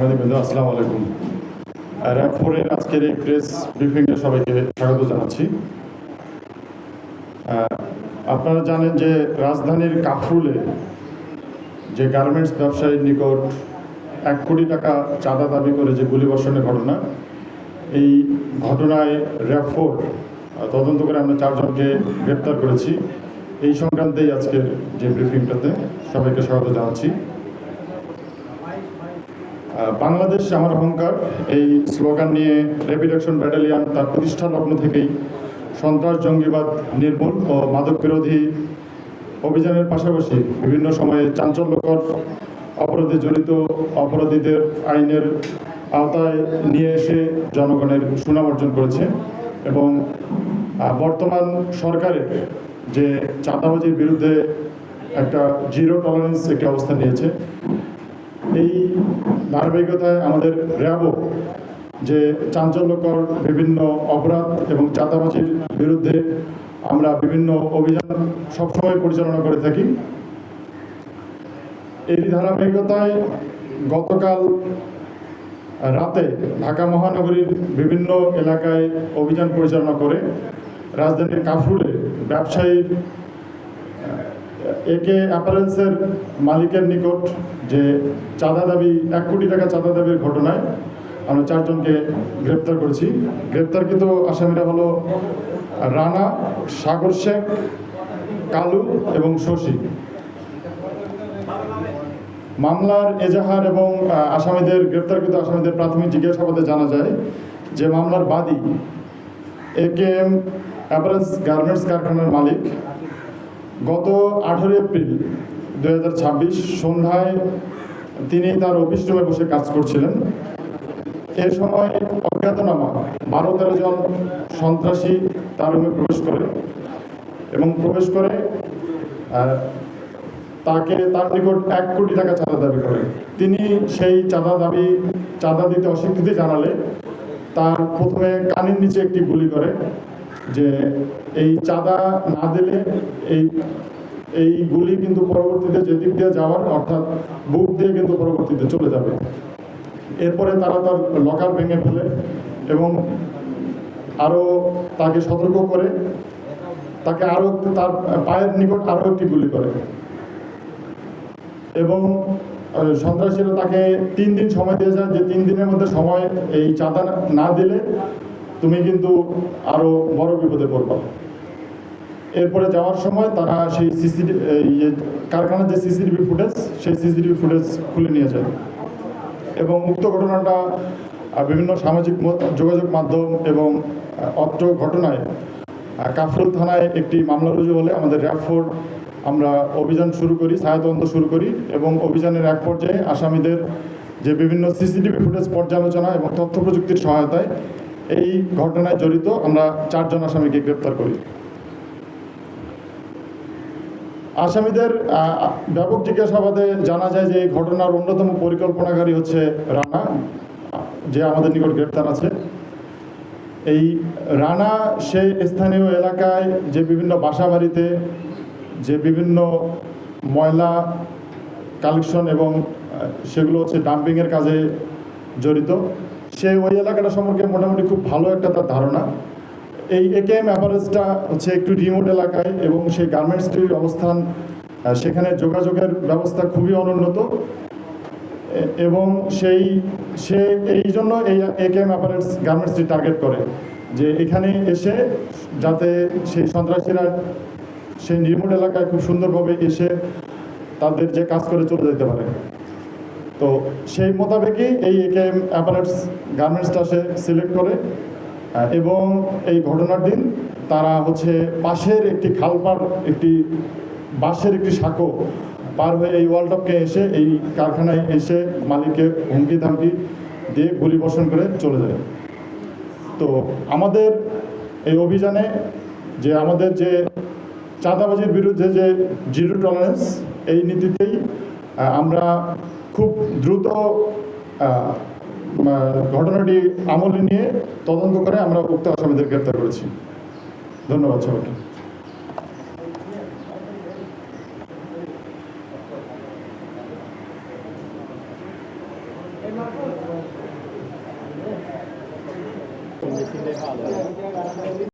আসসালামু আলাইকুম। র্যাব 4 এর আজকের এই প্রেস ব্রিফিংয়ে সবাইকে স্বাগত জানাচ্ছি। আপনারা জানেন যে রাজধানীর কাফরুলে যে গার্মেন্টস ব্যবসায়ীর নিকট 1 কোটি টাকা চাঁদা দাবি করে যে গুলিবর্ষণের ঘটনা, এই ঘটনায় র্যাব 4 তদন্ত করে আমরা 4 জনকে গ্রেপ্তার করেছি। এই সংক্রান্তেই আজকের যে ব্রিফিংটাতে সবাইকে স্বাগত জানাচ্ছি। বাংলাদেশ আমার অহংকার এই স্লোগান নিয়ে র্যাপিড অ্যাকশন ব্যাটালিয়ন তার প্রতিষ্ঠা লগ্ন থেকেই সন্ত্রাস, জঙ্গিবাদ নির্মূল ও মাদক বিরোধী অভিযানের পাশাপাশি বিভিন্ন সময়ে চাঞ্চল্যকর অপরাধে জড়িত অপরাধীদের আইনের আওতায় নিয়ে এসে জনগণের সুনাম অর্জন করেছে এবং বর্তমান সরকারের যে চাঁদাবাজির বিরুদ্ধে একটা জিরো টলারেন্স একটি অবস্থান নিয়েছে। এই ধারাবাহিকতায় আমাদের র্যাবও যে চাঞ্চল্যকর বিভিন্ন অপরাধ এবং চাঁদাবাজির বিরুদ্ধে আমরা বিভিন্ন অভিযান সবসময় পরিচালনা করে থাকি। এই ধারাবাহিকতায় গতকাল রাতে ঢাকা মহানগরীর বিভিন্ন এলাকায় অভিযান পরিচালনা করে রাজধানীর কাফরুলে ব্যবসায়ীর একে অ্যাপারেলসের মালিকের নিকট যে চাঁদা দাবি 1 কোটি টাকা চাঁদা দাবির ঘটনায় আমরা 4 জনকে গ্রেপ্তার করেছি। গ্রেপ্তারকৃত আসামিরা হলো রানা, সাগর শেখ, কালু এবং শশী। মামলার এজাহার এবং গ্রেপ্তারকৃত আসামিদের প্রাথমিক জিজ্ঞাসাবাদে জানা যায় যে মামলার বাদী একেএম অ্যাপারেলস গার্মেন্টস কারখানার মালিক গত 18 এপ্রিল 2026 সন্ধ্যায় তিনি তার অফিস রুমে বসে কাজ করছিলেন। এ সময় অজ্ঞাতনামা 12-13 জন সন্ত্রাসী তার রুমে প্রবেশ করে তার নিকট 1 কোটি টাকা চাঁদা দাবি করে। তিনি সেই চাঁদা দিতে অস্বীকৃতি জানালে তার প্রথমে কানের নিচে একটি গুলি করে যে এই চাঁদা না দিলে এই গুলি কিন্তু পরবর্তীতে যেদিক দিয়ে যাওয়ার অর্থাৎ বুক দিয়ে কিন্তু পরবর্তীতে চলে যাবে। এরপরে তারা তার লকার ভেঙে ফেলে এবং আরও তাকে সতর্ক করে তাকে তার পায়ের নিকট আরও একটি গুলি করে এবং সন্ত্রাসীরা তাকে 3 দিন সময় দিয়ে যায় যে 3 দিনের মধ্যে সময় এই চাঁদা না দিলে তুমি কিন্তু আরও বড় বিপদে পড়বা। এরপরে যাওয়ার সময় তারা সেই কারখানার যে সিসিটিভি ফুটেজ খুলে নিয়ে যায় এবং উক্ত ঘটনাটা বিভিন্ন সামাজিক যোগাযোগ মাধ্যম এবং অত্র ঘটনায় কাফরুল থানায় একটি মামলা রুজু হলে আমাদের র্যাব 4 আমরা অভিযান শুরু করি, ছায়াতদন্ত শুরু করি এবং অভিযানের এক পর্যায়ে আসামিদের যে বিভিন্ন সিসিটিভি ফুটেজ পর্যালোচনা এবং তথ্য প্রযুক্তির সহায়তায় এই ঘটনায় জড়িত আমরা 4 জন আসামিকে গ্রেপ্তার করি। আসামিদের ব্যাপক জিজ্ঞাসাবাদে জানা যায় যে এই ঘটনার অন্যতম পরিকল্পনাকারী হচ্ছে রানা, যে আমাদের নিকট গ্রেপ্তার আছে। এই রানা সে স্থানীয় এলাকায় যে বিভিন্ন বাসাবাড়িতে যে বিভিন্ন ময়লা কালেকশন এবং সেগুলো হচ্ছে ডাম্পিংয়ের কাজে জড়িত। সে ওই এলাকাটা সম্পর্কে মোটামুটি খুব ভালো একটা তার ধারণা। এই একেএম অ্যাপারেলসটা হচ্ছে একটু রিমোট এলাকায় এবং সেই গার্মেন্টসটির অবস্থান সেখানে যোগাযোগের ব্যবস্থা খুবই অনুন্নত এবং সে এই জন্য এই একেএম অ্যাপারেলস গার্মেন্টসটি টার্গেট করে যে এখানে এসে যাতে সেই সন্ত্রাসীরা সেই রিমোট এলাকায় খুব সুন্দরভাবে এসে তাদের যে কাজ করে চলে যেতে পারে। তো সেই মোতাবেকই এই একেএম অ্যাপারেলস গার্মেন্টসটা সে সিলেক্ট করে এবং এই ঘটনার দিন তারা হচ্ছে পাশের একটি বাঁশের একটি সাঁকো পার হয়ে এই ওয়ালটপকে এসে এই কারখানায় এসে মালিককে হুমকি ধামকি দিয়ে গুলিবর্ষণ করে চলে যায়। তো আমাদের এই অভিযানে যে আমাদের যে চাঁদাবাজির বিরুদ্ধে যে জিরো টলারেন্স এই নীতিতেই আমরা খুব দ্রুত ঘটনাটি আমলে নিয়ে তদন্ত করে আমরা উক্ত আসামিদের গ্রেপ্তার করেছি। ধন্যবাদ সবাইকে। এই মাত্র মেশিনটাই ভালো